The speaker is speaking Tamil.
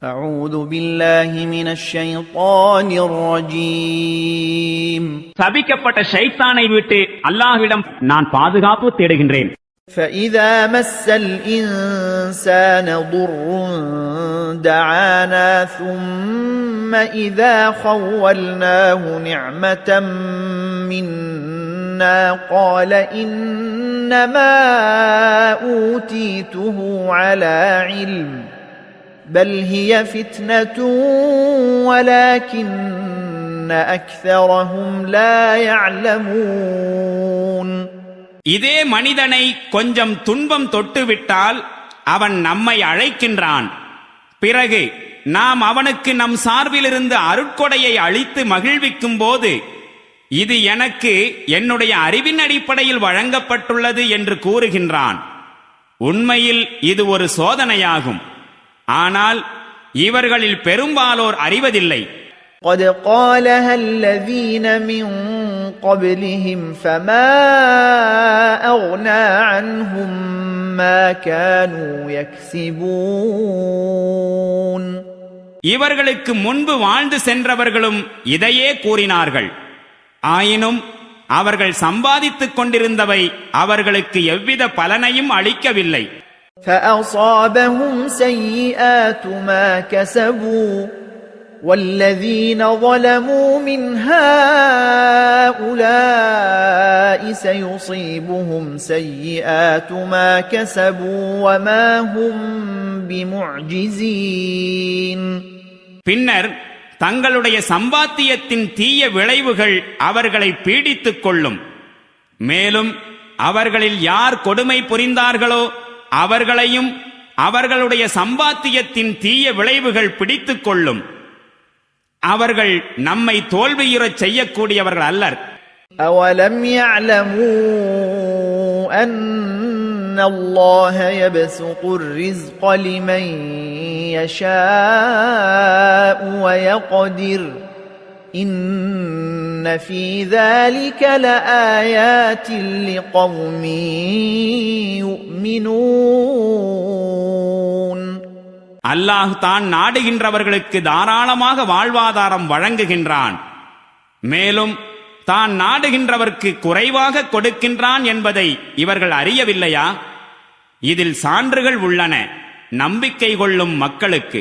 أعوذ بالله من الشيطان الرجيم சபிக்கப்பட்ட ஷைத்தானை விட்டு அல்லாஹ்விடம் நான் பாதுகாப்பு தேடுகின்றேன். فإذا مس الإنسان ضر دعانا ثم إذا خولناه نعمة منا قال إنما أوتيته على علم بل هي فتنة ولكن أكثرهم لا يعلمون. இதே மனிதனை கொஞ்சம் துன்பம் தொட்டுவிட்டால் அவன் நம்மை அழைக்கின்றான். பிறகு நாம் அவனுக்கு நம் சார்பிலிருந்து அருட்கொடையை அளித்து மகிழ்விக்கும் போது இது எனக்கு என்னுடைய அறிவின் அடிப்படையில் வழங்கப்பட்டுள்ளது என்று கூறுகின்றான். உண்மையில் இது ஒரு சோதனையாகும். ஆனால் இவர்களில் பெரும்பாலோர் அறிவதில்லை. قد قالها الذين من قبلهم فما أغنى عنهم ما كانوا يكسبون. இவர்களுக்கு முன்பு வாழ்ந்து சென்றவர்களும் இதையே கூறினார்கள். ஆயினும் அவர்கள் சம்பாதித்துக் கொண்டிருந்தவை அவர்களுக்கு எவ்வித பலனையும் அளிக்கவில்லை. فأصابهم سيئات ما كسبوا والذين ظلموا من هؤلاء سيصيبهم سيئات ما كسبوا وما هم بمعجزين. பின்னர் தங்களுடைய சம்பாத்தியத்தின் தீய விளைவுகள் அவர்களை பீடித்துக் கொள்ளும். மேலும் அவர்களில் யார் கொடுமை புரிந்தார்களோ அவர்களையும் அவர்களுடைய சம்பாத்தியத்தின் தீய விளைவுகள் பிடித்துக் கொள்ளும். அவர்கள் நம்மை தோல்வியுறச் செய்யக்கூடியவர்கள் அல்லர். أَوَلَمْ يَعْلَمُوا أَنَّ اللَّهَ يَبْسُطُ الرِّزْقَ لِمَن يَشَاءُ وَيَقْدِرُ إِنَّ فِي ذَلِكَ لَآيَاتٍ لِقَوْمٍ يُؤْمِنُونَ. அல்லாஹ் தான் நாடுகின்றவர்களுக்கு தாராளமாக வாழ்வாதாரம் வழங்குகின்றான். மேலும் தான் நாடுகின்றவர்க்கு குறைவாக கொடுக்கின்றான் என்பதை இவர்கள் அறியவில்லையா? இதில் சான்றுகள் உள்ளன நம்பிக்கை கொள்ளும் மக்களுக்கு.